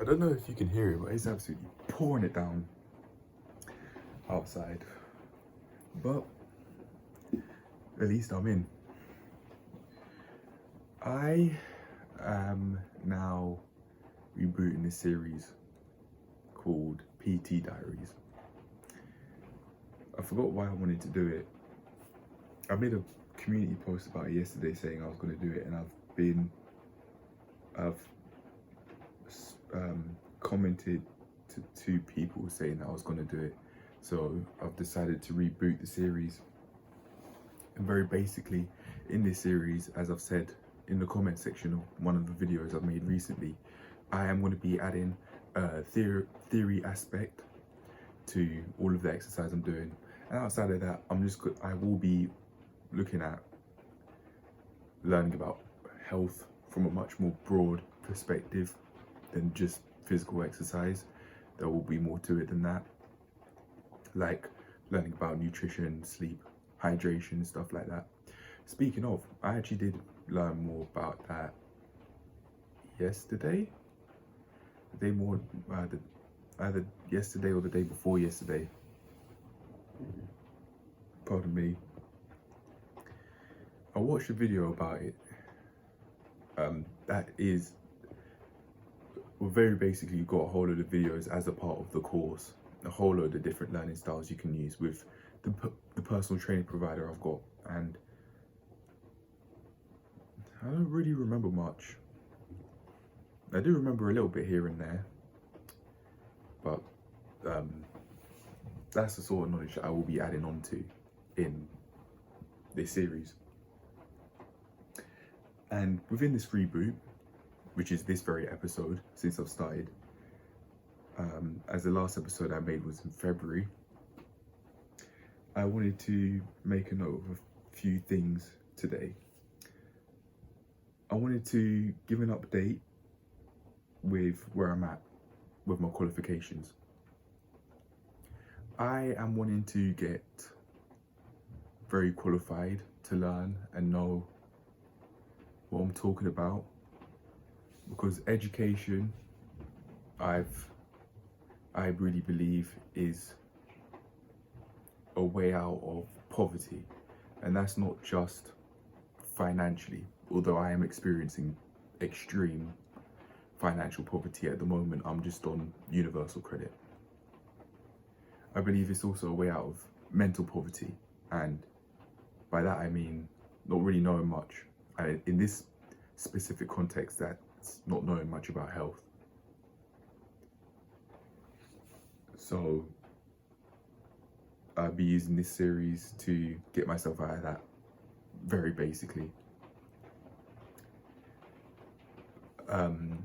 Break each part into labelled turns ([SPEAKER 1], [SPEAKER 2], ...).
[SPEAKER 1] don't know if you can hear it, but it's absolutely pouring it down outside. But at least I'm in. I am now rebooting this series called Diaries. I forgot why I wanted to do it. I made a community post about it yesterday saying I was going to do it, and I've commented to 2 people saying that I was going to do it. So I've decided to reboot the series. And very basically, in this series, as I've said in the comment section of one of the videos I've made recently, I am going to be adding a theory aspect to all of the exercise I'm doing. And outside of that, I will be looking at learning about health from a much more broad perspective than just physical exercise. There will be more to it than that, like learning about nutrition, sleep, hydration, stuff like that. Speaking of, I actually did learn more about that yesterday. Either yesterday or the day before yesterday. Pardon me. I watched a video about it. That is, well, very basically, you got a whole load of videos as a part of the course, a whole load of different learning styles you can use with the personal training provider I've got, and I don't really remember much. I do remember a little bit here and there, but that's the sort of knowledge that I will be adding on to in this series. And within this reboot, which is this very episode since I've started, as the last episode I made was in February, I wanted to make a note of a few things today. I wanted to give an update with where I'm at with my qualifications. I am wanting to get very qualified to learn and know what I'm talking about, because education, I really believe, is a way out of poverty, and that's not just financially, although I am experiencing extreme financial poverty at the moment. I'm just on universal credit. I believe it's also a way out of mental poverty, and by that I mean not really knowing much. In this specific context, that's not knowing much about health. So I'll be using this series to get myself out of that, very basically. And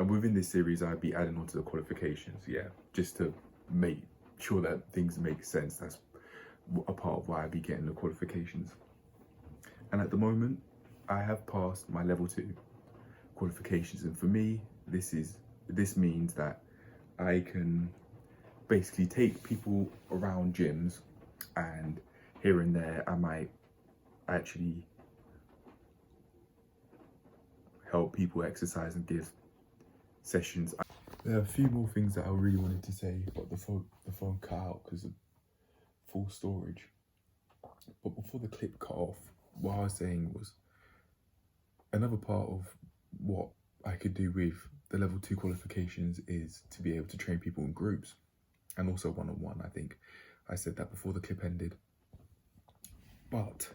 [SPEAKER 1] within this series, I'll be adding on to the qualifications, just to make sure that things make sense. That's a part of why I'll be getting the qualifications. And at the moment, I have passed my level 2 qualifications, and for me, this means that I can basically take people around gyms, and here and there I might actually help people exercise and give sessions. There are a few more things that I really wanted to say, but the phone cut out because of full storage. But before the clip cut off, what I was saying was, another part of what I could do with the level 2 qualifications is to be able to train people in groups, and also one-on-one. I think I said that before the clip ended. But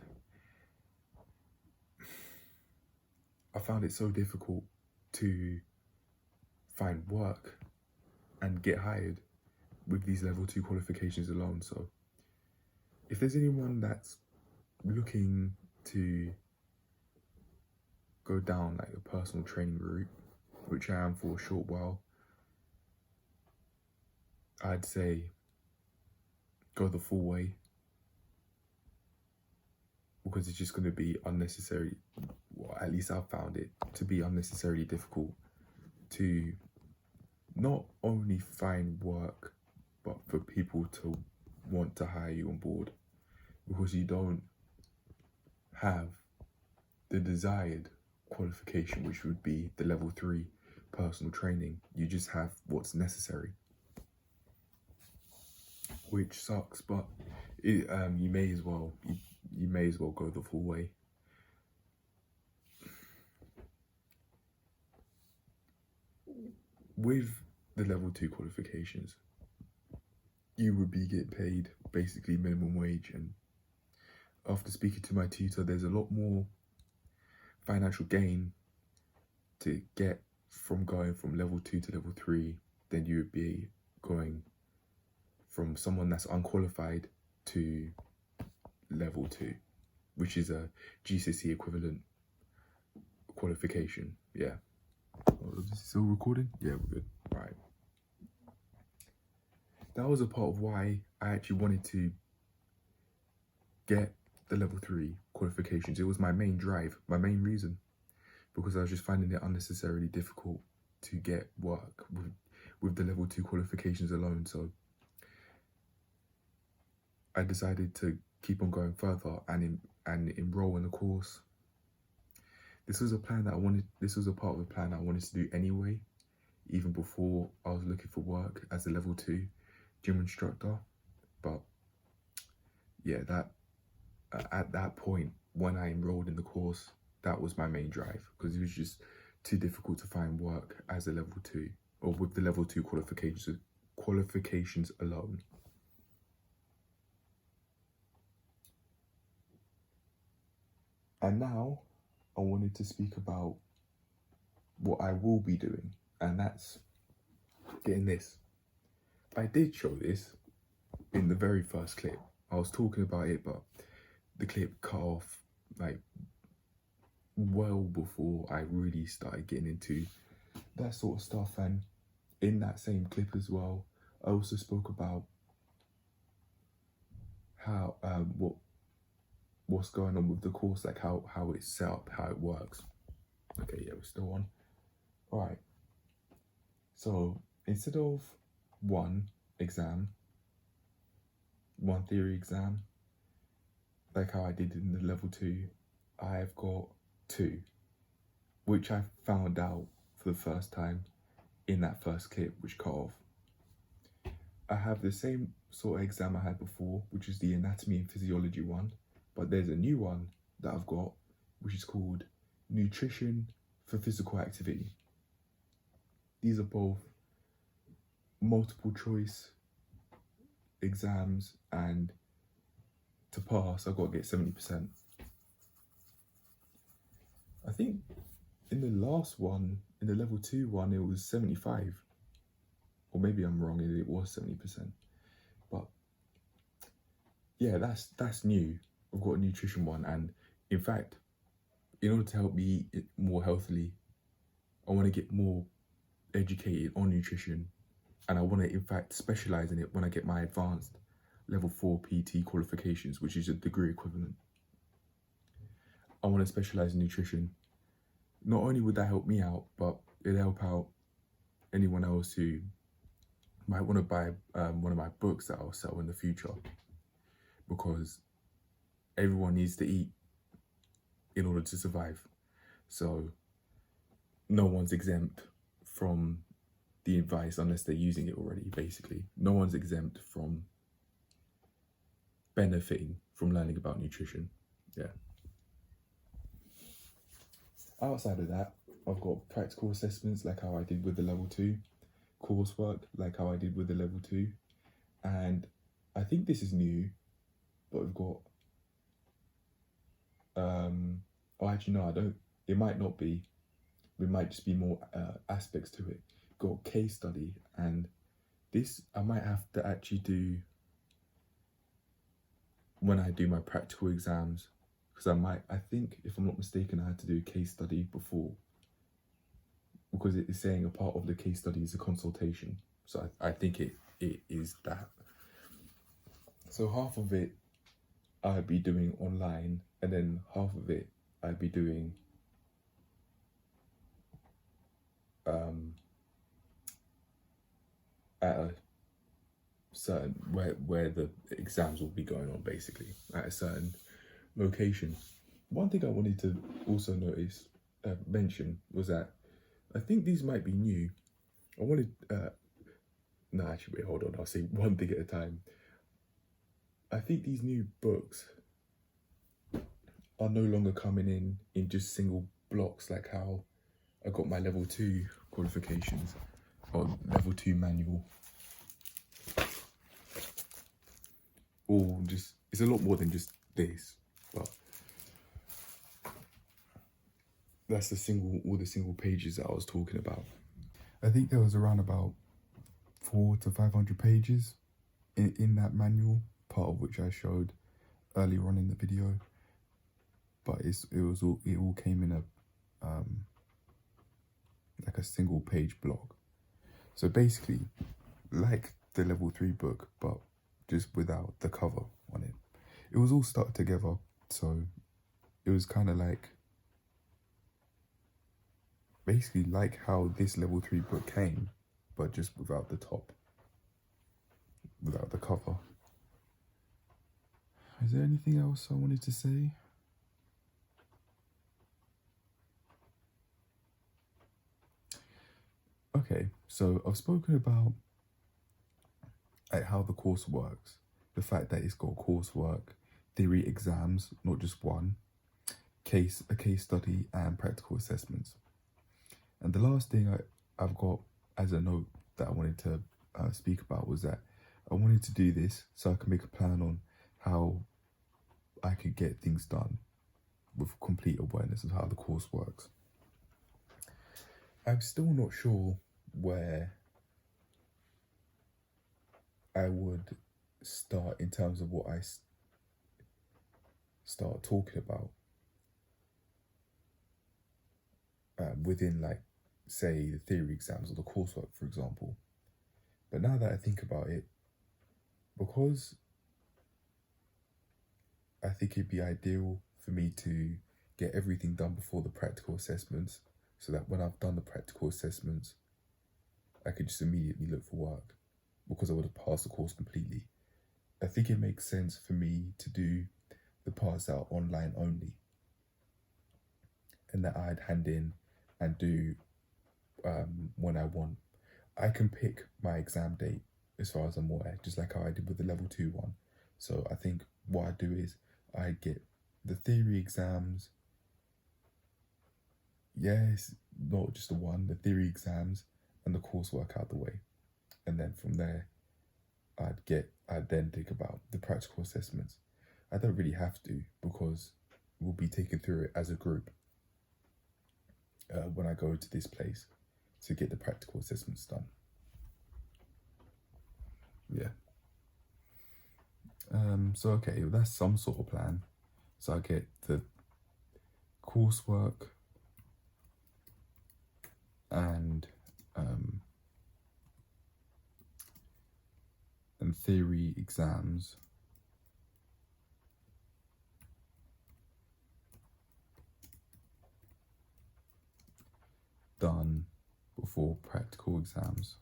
[SPEAKER 1] I found it so difficult to find work and get hired with these level 2 qualifications alone. So if there's anyone that's looking to go down like a personal training route, which I am for a short while, I'd say go the full way, because it's just going to be unnecessary, well, at least I've found it to be unnecessarily difficult to not only find work, but for people to want to hire you on board, because you don't have the desired qualification, which would be the level 3 personal training. You just have what's necessary, which sucks, but you may as well go the full way. With the level 2 qualifications, you would be getting paid basically minimum wage, and after speaking to my tutor, there's a lot more financial gain to get from going from level 2 to level 3 than you would be going from someone that's unqualified to level 2, which is a GCSE equivalent qualification. Yeah. Oh, is this still recording? Yeah, we're good. Right. That was a part of why I actually wanted to get the level 3 qualifications. It was my main drive, my main reason, because I was just finding it unnecessarily difficult to get work with the level 2 qualifications alone. So I decided to keep on going further and enroll in the course. This was a plan that I wanted. This was a part of the plan I wanted to do anyway, even before I was looking for work as a level 2 gym instructor. But yeah, that at that point when I enrolled in the course, that was my main drive, because it was just too difficult to find work as a level 2 or with the level 2 qualifications alone. And now I wanted to speak about what I will be doing, and that's getting this. I did show this in the very first clip. I was talking about it, but the clip cut off like well before I really started getting into that sort of stuff. And in that same clip as well, I also spoke about how what's going on with the course, like how it's set up, how it works. Okay, yeah, we're still on. All right. So instead of one theory exam, like how I did in the level 2, I've got 2, which I found out for the first time in that first clip, which cut off. I have the same sort of exam I had before, which is the anatomy and physiology one, but there's a new one that I've got, which is called nutrition for physical activity. These are both multiple choice exams, and to pass, I've got to get 70%. I think in the last one, in the level 2 one, it was 75. Or maybe I'm wrong, it was 70%. But yeah, that's new. I've got a nutrition one, and in fact, in order to help me eat more healthily, I want to get more educated on nutrition, and I want to in fact specialize in it when I get my advanced level 4 PT qualifications, which is a degree equivalent. I want to specialize in nutrition. Not only would that help me out, but it'll help out anyone else who might want to buy one of my books that I'll sell in the future, because everyone needs to eat in order to survive. So no one's exempt from the advice unless they're using it already, basically. No one's exempt from benefiting from learning about nutrition. Yeah. Outside of that, I've got practical assessments like how I did with the level 2, coursework like how I did with the level 2, and I think this is new, but we've got oh, actually no, I don't, it might not be, it might just be more aspects to it. Got case study, and this I might have to actually do when I do my practical exams, because I think if I'm not mistaken, I had to do a case study before, because it is saying a part of the case study is a consultation. So I think it is that. So half of it I'd be doing online, and then half of it I'd be doing at a certain where the exams will be going on, basically at a certain location. One thing I wanted to also mention was that I think these might be new. I wanted, no, actually, wait, hold on. I'll say one thing at a time. I think these new books are no longer coming in just single blocks, like how I got my level 2 qualifications or level 2 manual. Or just, it's a lot more than just this, but that's all the single pages that I was talking about. I think there was around about 400 to 500 pages in that manual, part of which I showed earlier on in the video. But it all came in a like a single page block. So basically, like the level 3 book, but just without the cover on it. It was all stuck together, so it was kind of like basically like how this level 3 book came, but just without the top, without the cover. Is there anything else I wanted to say? Okay, so I've spoken about how the course works, the fact that it's got coursework, theory exams, not just one, a case study, and practical assessments. And the last thing I've got as a note that I wanted to speak about was that I wanted to do this so I can make a plan on how I could get things done with complete awareness of how the course works. I'm still not sure where I would start in terms of what I start talking about within, like, say, the theory exams or the coursework, for example. But now that I think about it, because I think it'd be ideal for me to get everything done before the practical assessments, so that when I've done the practical assessments, I could just immediately look for work because I would have passed the course completely. I think it makes sense for me to do the parts that are online only, and that I'd hand in and do when I want. I can pick my exam date as far as I'm aware, just like how I did with the level 2 one. So I think what I do is I get the theory exams, yes, not just the one, the theory exams and the coursework out the way. And then from there, I'd then think about the practical assessments. I don't really have to, because we'll be taken through it as a group when I go to this place to get the practical assessments done. Yeah. So okay, that's some sort of plan. So I get the coursework and theory exams done before practical exams.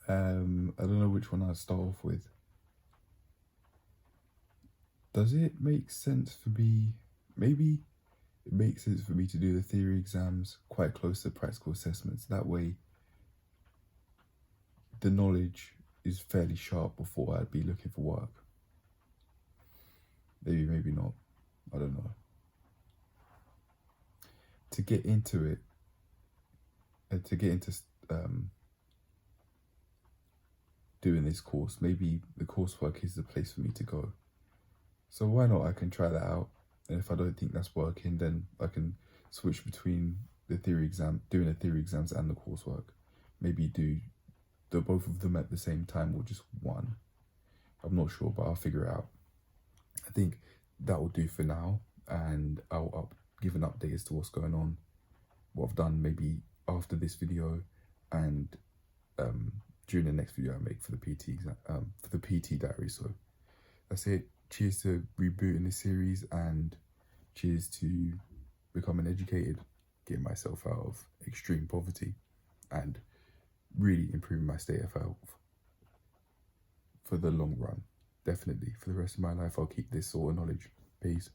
[SPEAKER 1] I don't know which one I'll start off with. Does it make sense for me? Maybe it makes sense for me to do the theory exams quite close to practical assessments. That way, the knowledge is fairly sharp before I'd be looking for work. Maybe, maybe not. I don't know. To get into it, to get into doing this course, maybe the coursework is the place for me to go. So why not? I can try that out, and if I don't think that's working, then I can switch between the theory exam, doing the theory exams and the coursework. Maybe do both of them at the same time, or just one. I'm not sure, but I'll figure it out. I think that will do for now, and I'll give an update as to what's going on, what I've done maybe after this video, and during the next video I make for the PT exam, for the PT diary. So that's it. Cheers to rebooting this series, and cheers to becoming educated, getting myself out of extreme poverty, and really improving my state of health for the long run. Definitely for the rest of my life, I'll keep this sort of knowledge. Peace.